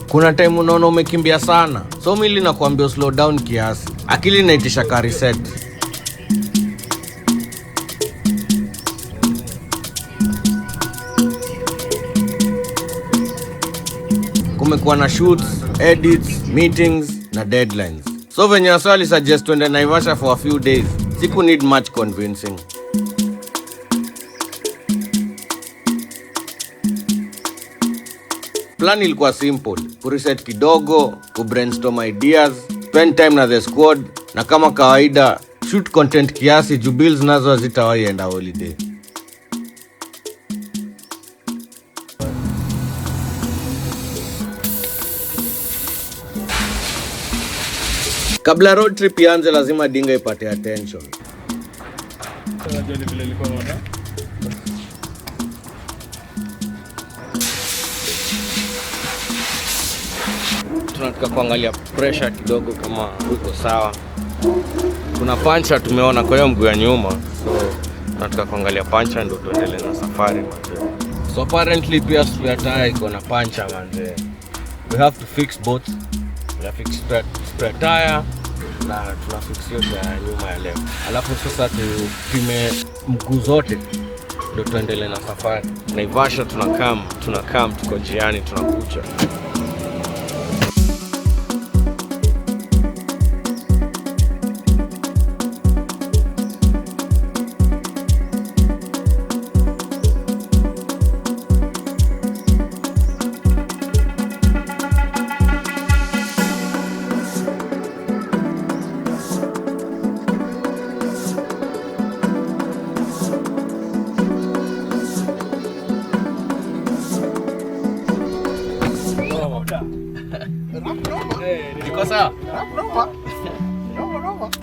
Kuna time unaona umekimbia sana, so mwili nakuambia slow down kiasi, akili inaitisha ka reset. Kumekuwa na shoots, edits, meetings na deadlines. So venye aswali suggest tuende Naivasha for a few days, siku need much convincing. Plan ilikuwa simple, kureset kidogo, kubrainstorm ideas, spend time na the squad, na kama kawaida, shoot content kiasi juu bills nazo hazitawahi enda holiday. Kabla road trip ianze lazima dinga ipate attention. Tunataka kuangalia pressure kidogo kama uko sawa. Kuna puncher tumeona kwa hiyo mguu ya nyuma, so tunataka kuangalia puncher ndio tuendelee na safari manze. So apparently pia spare tire iko na puncher manze. We have to fix both. We fix spare tire na tuna fix hiyo ya nyuma ya leo. Alafu sasa tupime mguu zote ndio tuendelee na safari. Naivasha tunakam tuko njiani tunakuja.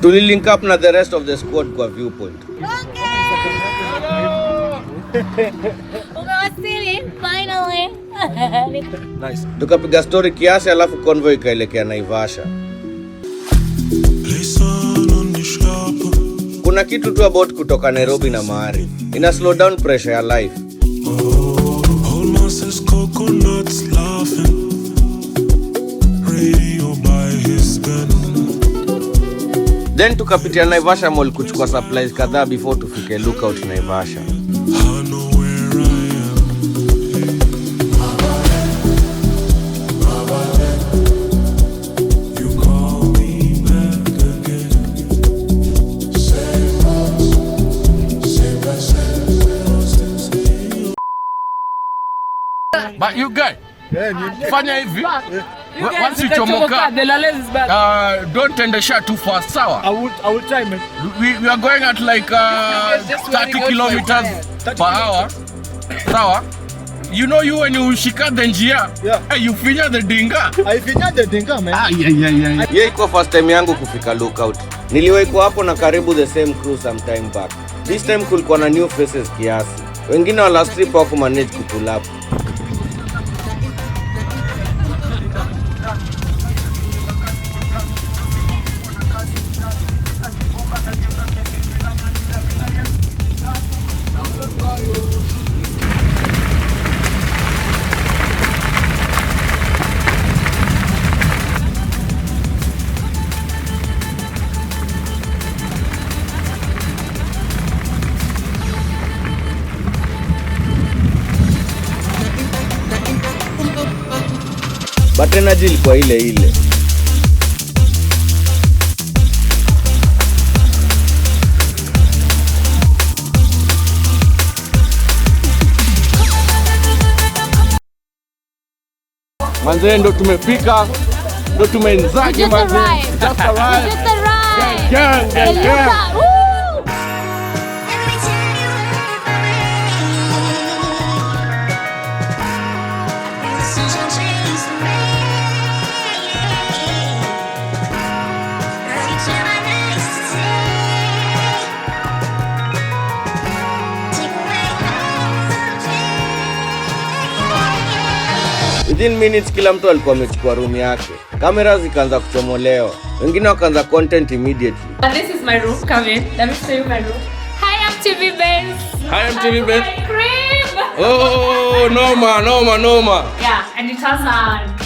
Tuli link up na the rest of the squad kwa viewpoint. Finally. Nice. Tukapiga story kiasi alafu convoy ikaelekea Naivasha. Kuna kitu tu about kutoka Nairobi na Mahari. Ina slow down pressure ya life. Then tukapitia Naivasha Mall kuchukua supplies kadhaa before tufike Lookout Naivasha. But you guys, fanya hivi. Once you chomoka, don't tend the shot too fast, sawa? I will try, man. We are going at like 30 kilometers per hour, sawa? You know you when you shika the njia, you finya the dinga. I finya the dinga, man. Yeah. Yeye iko first time yangu kufika Lookout. Niliwahi hapo na karibu the same crew some time back. This time kulikuwa na new faces kiasi. Wengine wala strip wako manage kupull up. But energy ilikuwa ile ile. Manze ndo tumefika. Ndo tumeenzaje manze. Just arrived. Gang. Within minutes kila mtu alikuwa amechukua room yake. Kamera zikaanza kuchomolewa. Wengine wakaanza content immediately. This is my room. Come in. Let me show you my room. Hi, MTV Benz. Hi, MTV Benz. My crib. Oh, noma. Yeah, and it has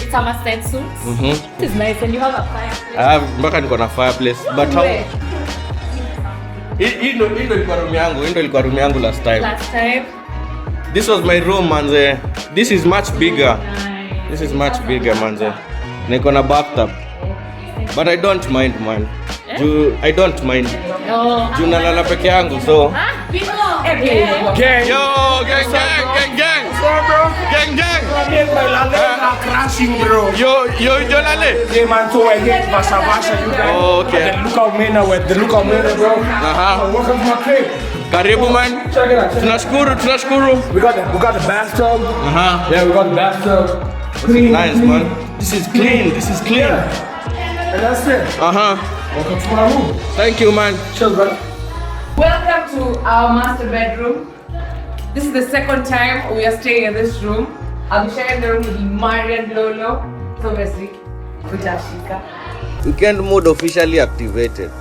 it's a mustard suit. It is nice, and you have a fireplace. Mpaka niko na fireplace. But how? Hii ndo ilikuwa room yangu last time. This was my room, manze. This is much bigger. Nice. This is much bigger, manze. Niko na bathtub. But I don't mind, man. I don't mind. Juu nalala peke yangu, so. Gang. Yo, gang. Crashing, bro. Yo, lale. Yeah, man, so I get Vasha, you guys. Oh, okay. And the lookout mena, bro. Welcome to my crib. Karibu, man. Check it out. Tunashukuru. We got the bathtub. Yeah, we got the bathtub. Clean. Nice, man. This is clean. And that's it. Welcome to my room. Thank you, man. Cheers, brother. Welcome to our master bedroom. This is the second time we are staying in this room. I'll be sharing the room with Mari and Lolo. So obviously, Kujashika. Weekend mode officially activated.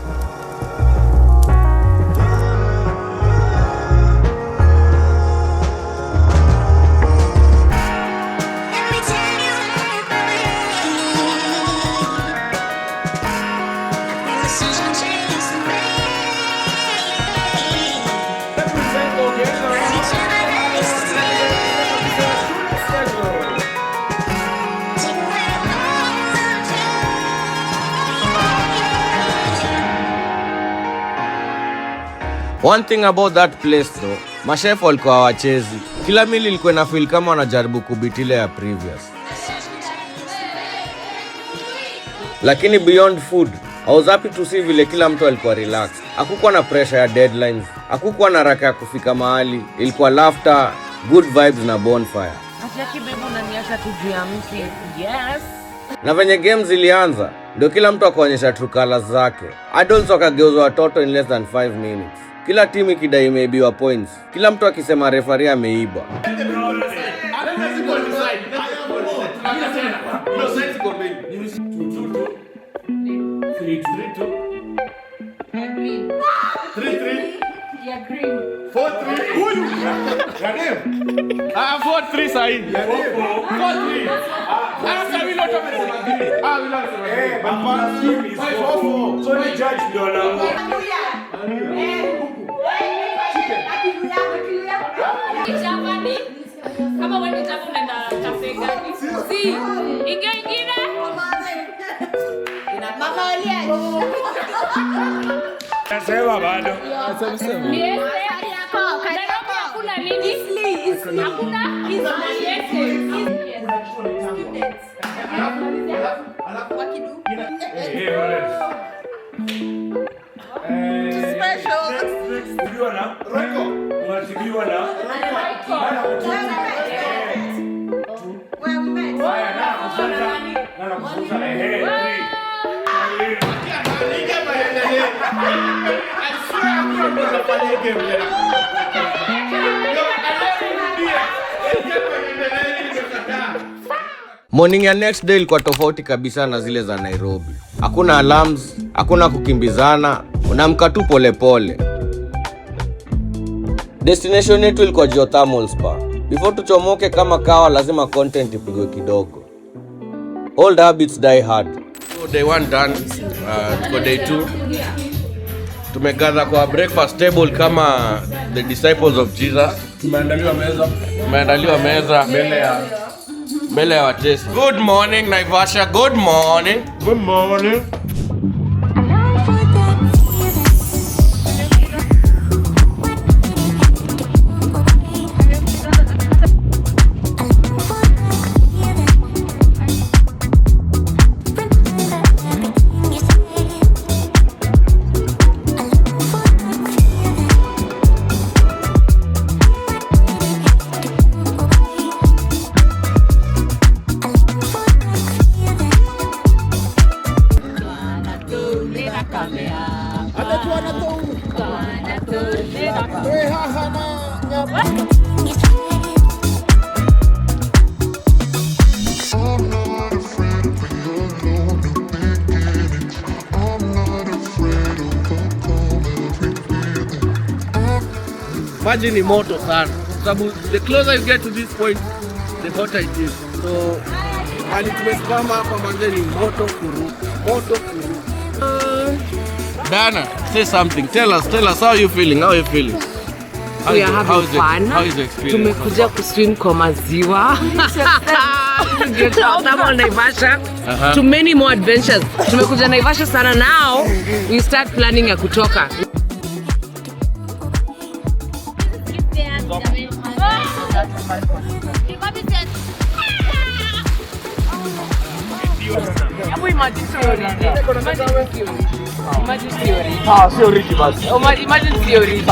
One thing about that place though, mashef walikuwa hawachezi. Kila meal ilikuwa na feel kama wanajaribu kubit ile ya previous. Lakini beyond food, I was happy to see vile kila mtu alikuwa relaxed. Hakukuwa na pressure ya deadlines, hakukuwa na haraka ya kufika mahali. Ilikuwa laughter, good vibes na bonfire. Asiaki bebo unaniacha tu juu ya mti. Yes. Na venye games zilianza, ndio kila mtu akaonyesha true colors zake. Adults wakageuzwa watoto in less than 5 minutes. Kila timu ikidai imeibiwa points. Kila mtu akisema referee ameiba. Kama wewe ndio unaenda cafe gani? Si, ingine. Mama Olia. Nasema bado. Yes, hakuna nini? Hakuna Morning ya next day ilikuwa tofauti kabisa na zile za Nairobi. Hakuna alarms, hakuna kukimbizana, unaamka tu polepole. Destination yetu ilikuwa Geothermal Spa. Before tuchomoke kama kawa lazima content ipigwe kidogo. Old habits die hard. So day 1 done, tuko day 2. Tumegather kwa breakfast table kama the disciples of Jesus. Tumeandaliwa meza mbele ya watesi. Good morning Naivasha, good morning. Good morning. maji ni moto sana. Sababu the closer you get to this point, the hotter it is. So hali tumesimama hapa manze ni moto kuru. Dana, say something. Tell us how you feeling? How are you feeling? We are having fun. How is the experience? Tumekuja kuswim kwa maziwa. Naivasha. To many more adventures. Tumekuja Naivasha sana, now we start planning ya kutoka. Imagine theory.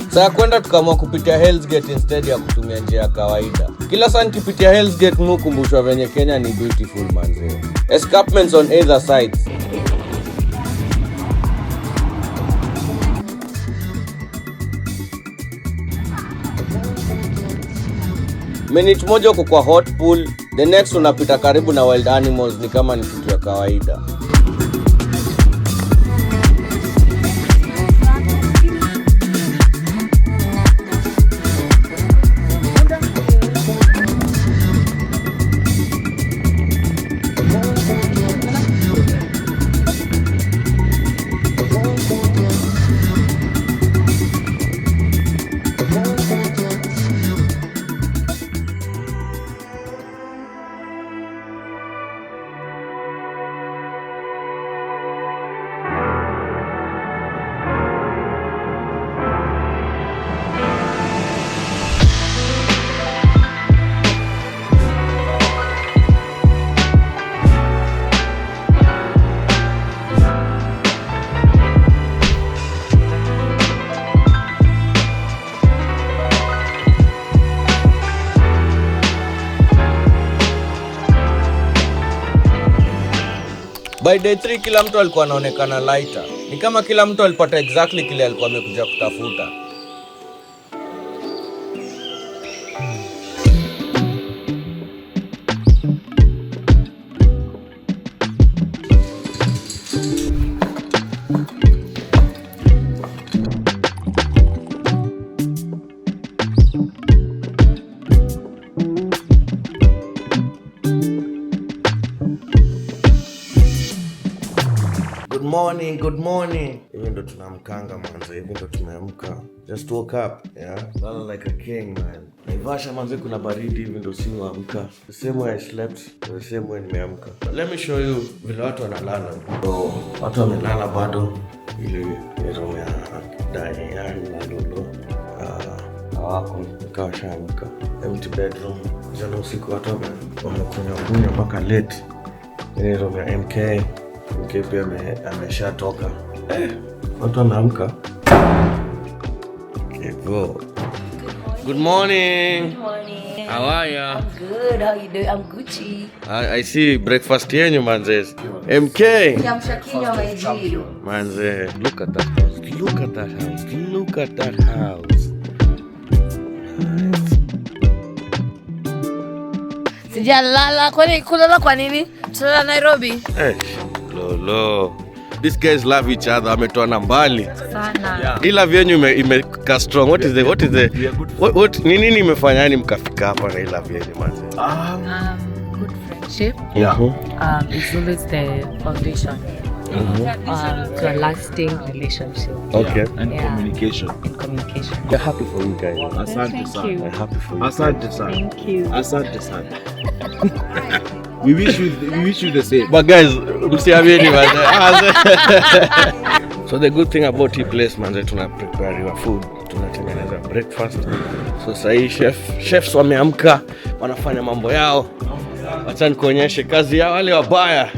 Sasa kwenda tukaamua kupitia Hell's Gate instead ya kutumia njia ya kawaida. Kila saa nikipitia Hell's Gate kumbushwa venye Kenya ni beautiful manze. Escarpments on either sides. Minute moja uko kwa hot pool, the next unapita karibu na wild animals, ni kama ni kitu ya kawaida. By day 3 kila mtu alikuwa anaonekana lighter. Ni kama kila mtu alipata exactly kile alikuwa amekuja kutafuta. Good morning. Hivi ndo tunamkanga manze, hivi ndo tumeamka. Just woke up, yeah. Lala like a king, man. Naivasha manze kuna baridi, hivi ndo simuamka. The same way I slept, the same way nimeamka. Let me show you vile watu wanalala. So, watu wamelala bado ili room ya Diane na Lolo. Hawako nikawa shaamka. Empty bedroom. Jana usiku watu wamekunywa mpaka late. Ile room ya MK. Okay, pia ameshatoka. Watu wanaamka. Okay, go. Good morning. Good morning. How are you? I'm good. How you doing? I'm Gucci. I see breakfast yenyu manze. MK. Kiamshakinywa majiru. Manze, look at that house. Look at that house. Look at that house. Sijalala. Kwani kulala kwa nini? Tulala Nairobi. Lolo. These guys love each other. Ametoana mbali Sana. Ila vyenyu imeka strong. What is the nini imefanya yani mkafika hapa na ila vyenyu manze? Good friendship. Yeah. It's always the foundation to a lasting relationship. Okay. And communication. And communication. We're happy for you guys. Asante sana. We're happy for you. Asante sana. Thank you. Asante sana. We wish you the same. But guys, msiamini manze. So the good thing about hii place manze, tuna prepare your food, tunatengeneza breakfast. So sahi chefs wameamka, wanafanya mambo yao. Acha nikuonyeshe kazi ya wale wabaya.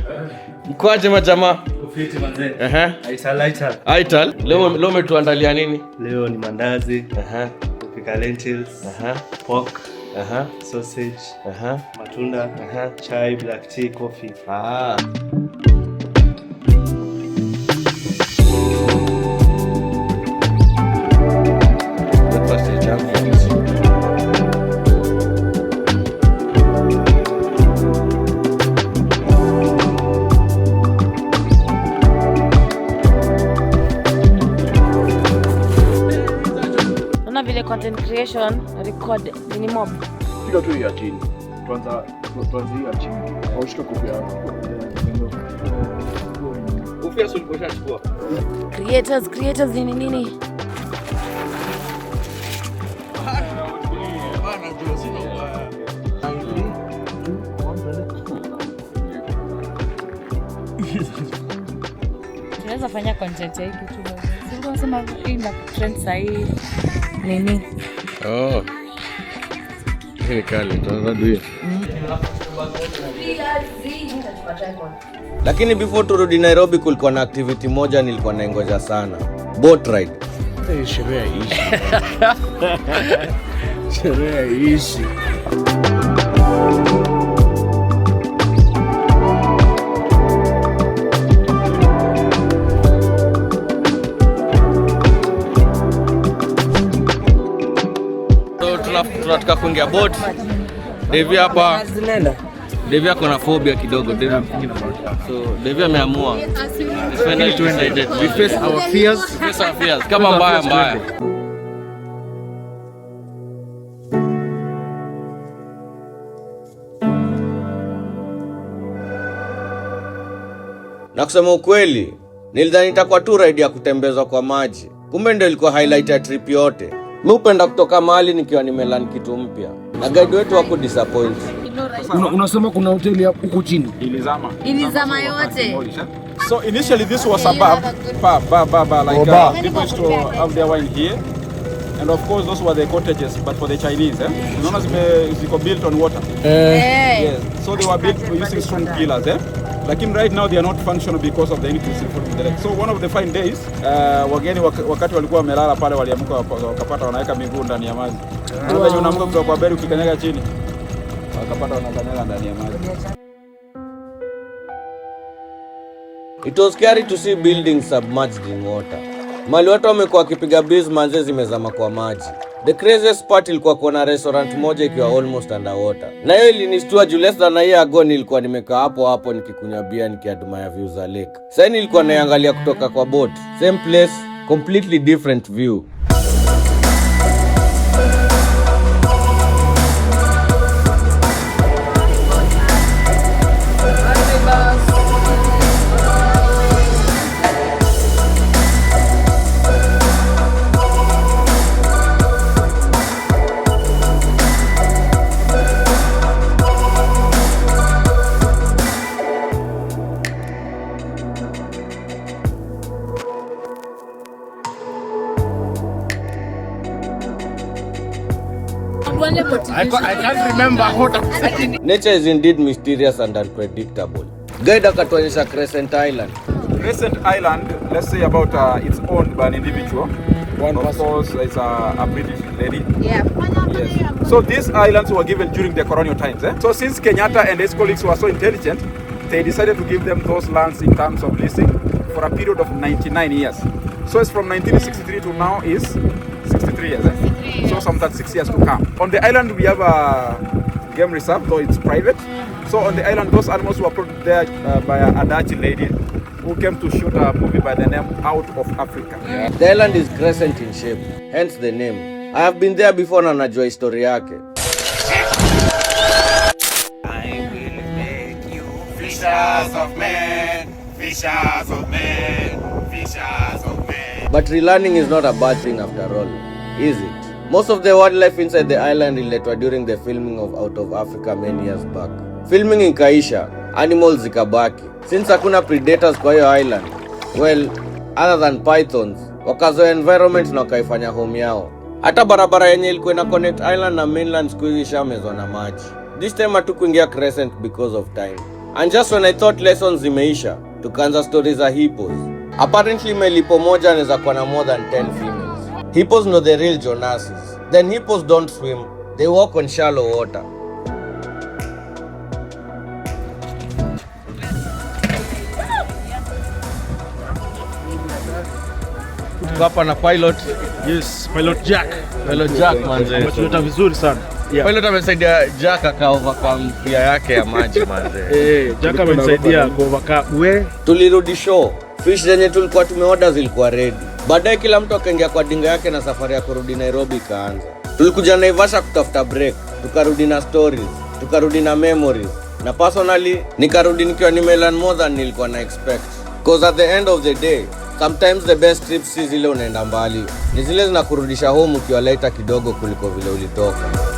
Mkoaje majamaa? Ufiti manze. Aital. Leo umetuandalia nini? Leo ni mandazi. Kupika lentils. Pork. Sausage. Matunda. Chai, black tea, coffee. location, record ni mob. Piga tu ya chini. Tuanza ya chini. Au shika kofia yako. Kofia sio ulikoshachukua. Creators nini? Tunaweza fanya content ya hiki tu. Sio unasema hii na trend sahi nini? Oh. Hii ni kali, tunaanza duye. Lakini before turudi Nairobi kulikuwa na activity moja nilikuwa naingoja sana. Boat ride. Sherehe ishi. Tunataka kuingia boat. Devi hapa. Devi ako na phobia kidogo. So Devi ameamua. We face our fears. Kama mbaya. Na kusema ukweli, nilidhani itakuwa tu ride ya kutembezwa kwa maji. Kumbe ndio ilikuwa highlight ya trip yote. Mimi hupenda kutoka mahali nikiwa nimelan kitu mpya. Na guide wetu wako disappoint. Unasema kuna hoteli huko chini. Ilizama yote. So initially this was a bar like people used to have their wine here. And of course those were the cottages, but for the Chinese, Unaona ziko built on water. Yes. So they were built using strong pillars, Lakini right now they are not functional because of the increase in food in the lake. So one of the fine days, wageni wakati walikuwa wamelala pale waliamka wakapata wanaweka miguu ndani ya maji. Unaweza unaamka kutoka kwa beri ukikanyaga chini. Wakapata wanakanyaga ndani ya maji. It was scary to see buildings submerged in water. Mali watu wamekuwa wakipiga biz manze zimezama kwa maji. The craziest part ilikuwa kuona restaurant moja ikiwa almost underwater. Na hiyo ilinistua juu less than a year ago nilikuwa nimekaa hapo nikikunywa bia nikiadmire view za lake. Sasa nilikuwa naiangalia kutoka kwa boat. Same place, completely different view. I can't remember what I'm saying. Nature is indeed mysterious and unpredictable. Guide akatuonyesha Crescent Island. Crescent Island, let's say about it's owned by an individual. Of course, it's a British lady. Yeah. Yes. So these islands were given during the colonial times. So since Kenyatta and his colleagues were so intelligent, they decided to give them those lands in terms of leasing for a period of 99 years. So it's from 1963 to now is 63 years. So some 36 years to come. On the island we have a game reserve, though it's private. So on the island those animals were put there by a Dutch lady who came to shoot a movie by the name Out of Africa. The island is crescent in shape, hence the name. I have been there before na najua historia yake. I will make you fishers of men, fishers of men, fishers of men. But relearning is not a bad thing after all, is it? Most of the wildlife inside the island related during the filming of Out of Africa many years back. Filming ikaisha, animals zikabaki. Since hakuna predators kwa hiyo island, well, other than pythons, wakazoea environment na wakaifanya home yao. Hata barabara yenye ilikuwa ina connect island na mainland siku hizi ishamezwa na maji. This time hatukuingia Crescent because of time. And just when I thought lessons zimeisha, tukaanza stories za hippos. Apparently melipo moja anaweza kuwa na more than 10 females. Hippos know the real Jonasses. Then hippos don't swim, they walk on shallow water. Hapa na pilot. Yes, Pilot Jack. Pilot Jack manze. Ametuleta vizuri sana. Yeah. Pilot amesaidia Jack akaovercome pia yake ya maji manze. Jack amenisaidia kuovercome. Tulirudi show. Fish zenye tulikuwa tumeorder zilikuwa ready. Baadaye kila mtu akaingia kwa dinga yake na safari ya kurudi Nairobi ikaanza. Tulikuja Naivasha kutafuta break, tukarudi na stories, tukarudi na memories. Na personally, nikarudi nikiwa nimelearn more than nilikuwa na expect. Because at the end of the day, sometimes the best trips si zile unaenda mbali, ni zile zinakurudisha home ukiwa later kidogo kuliko vile ulitoka.